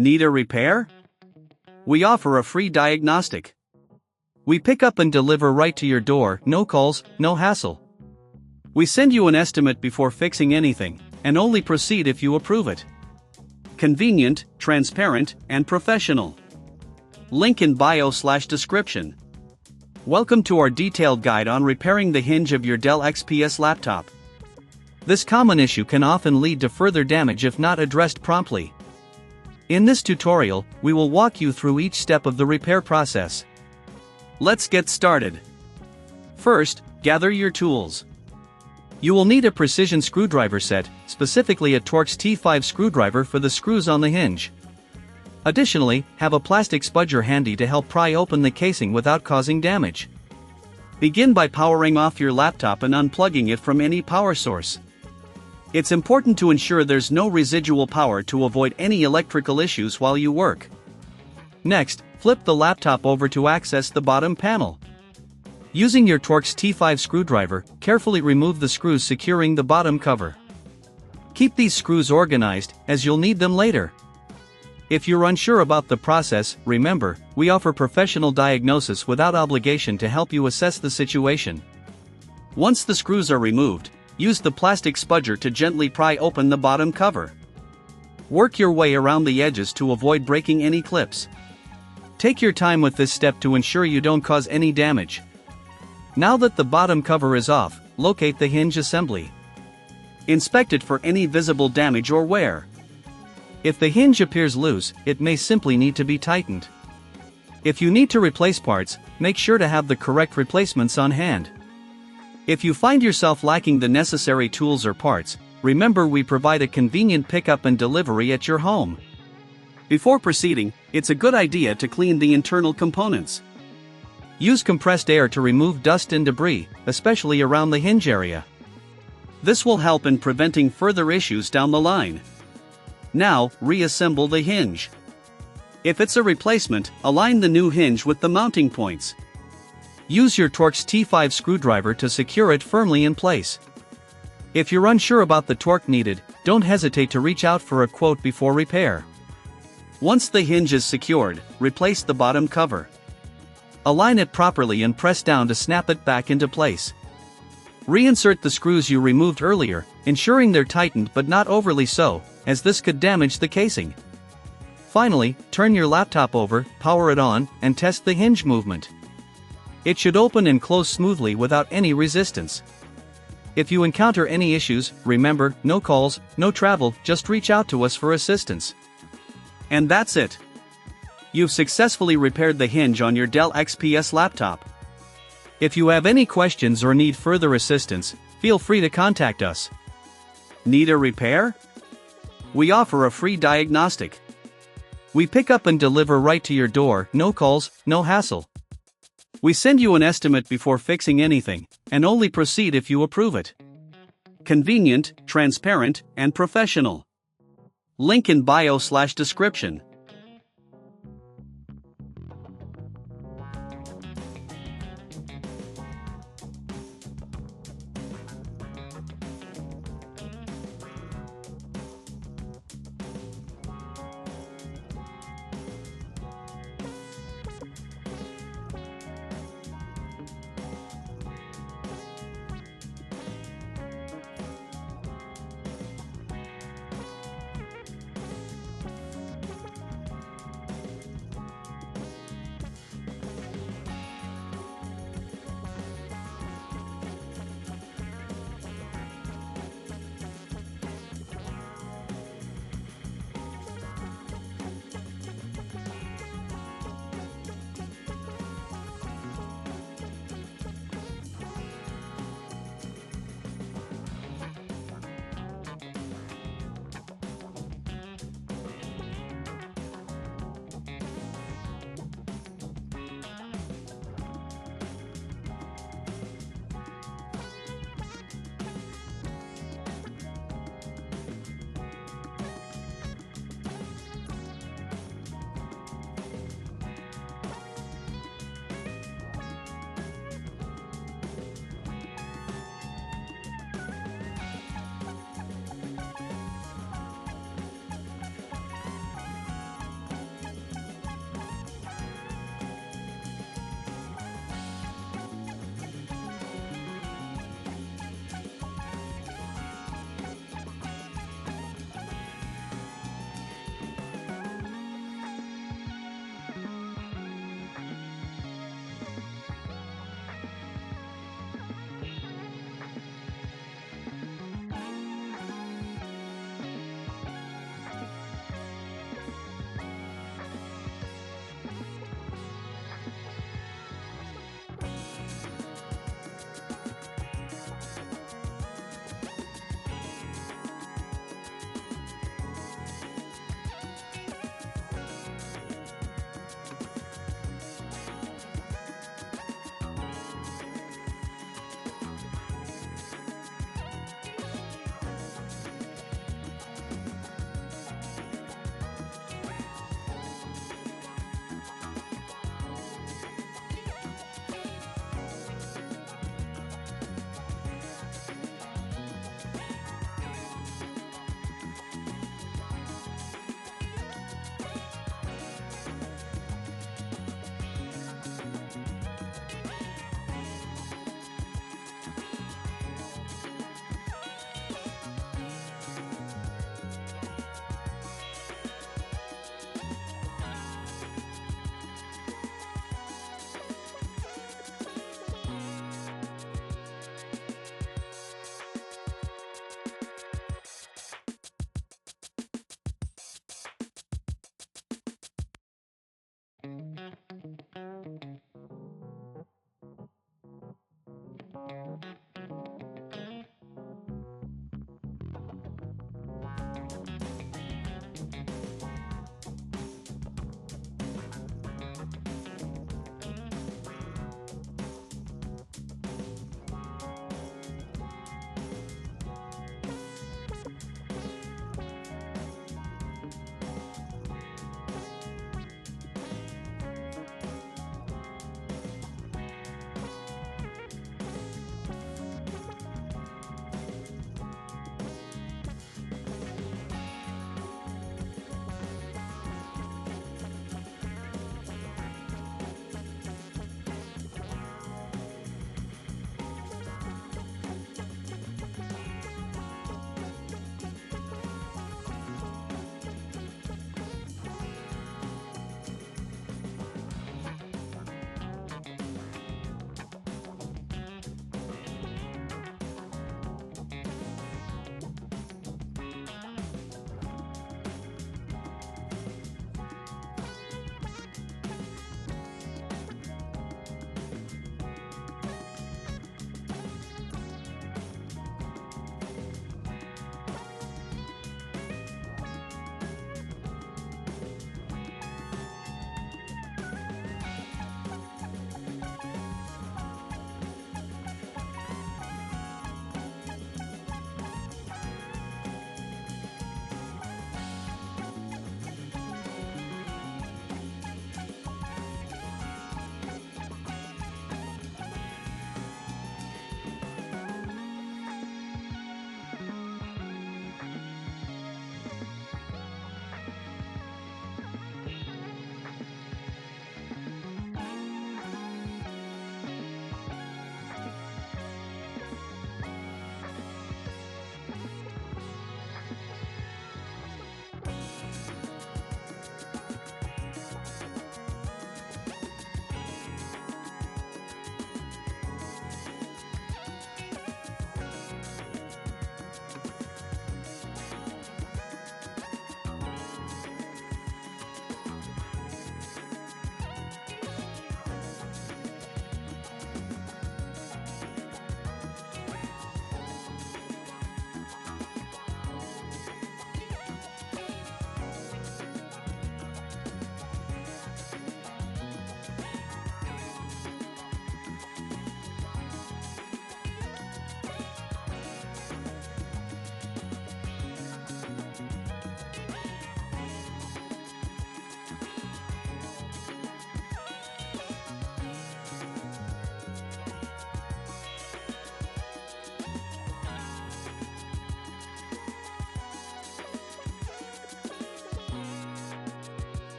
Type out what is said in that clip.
Need a repair? We offer a free diagnostic. We pick up and deliver right to your door, no calls, no hassle. We send you an estimate before fixing anything, and only proceed if you approve it. Convenient, transparent, and professional. Link in bio/description. Welcome to our detailed guide on repairing the hinge of your Dell XPS laptop. This common issue can often lead to further damage if not addressed promptly. In this tutorial, we will walk you through each step of the repair process. Let's get started. First, gather your tools. You will need a precision screwdriver set, specifically a Torx T5 screwdriver for the screws on the hinge. Additionally, have a plastic spudger handy to help pry open the casing without causing damage. Begin by powering off your laptop and unplugging it from any power source. It's important to ensure there's no residual power to avoid any electrical issues while you work. Next, flip the laptop over to access the bottom panel. Using your Torx T5 screwdriver, carefully remove the screws securing the bottom cover. Keep these screws organized, as you'll need them later. If you're unsure about the process, remember, we offer professional diagnosis without obligation to help you assess the situation. Once the screws are removed, use the plastic spudger to gently pry open the bottom cover. Work your way around the edges to avoid breaking any clips. Take your time with this step to ensure you don't cause any damage. Now that the bottom cover is off, locate the hinge assembly. Inspect it for any visible damage or wear. If the hinge appears loose, it may simply need to be tightened. If you need to replace parts, make sure to have the correct replacements on hand. If you find yourself lacking the necessary tools or parts, remember we provide a convenient pickup and delivery at your home. Before proceeding, it's a good idea to clean the internal components. Use compressed air to remove dust and debris, especially around the hinge area. This will help in preventing further issues down the line. Now, reassemble the hinge. If it's a replacement, align the new hinge with the mounting points. Use your Torx T5 screwdriver to secure it firmly in place. If you're unsure about the torque needed, don't hesitate to reach out for a quote before repair. Once the hinge is secured, replace the bottom cover. Align it properly and press down to snap it back into place. Reinsert the screws you removed earlier, ensuring they're tightened but not overly so, as this could damage the casing. Finally, turn your laptop over, power it on, and test the hinge movement. It should open and close smoothly without any resistance. If you encounter any issues, remember, no calls, no travel, just reach out to us for assistance. And that's it. You've successfully repaired the hinge on your Dell XPS laptop. If you have any questions or need further assistance, feel free to contact us. Need a repair? We offer a free diagnostic. We pick up and deliver right to your door, no calls, no hassle. We send you an estimate before fixing anything, and only proceed if you approve it. Convenient, transparent, and professional. Link in bio/description.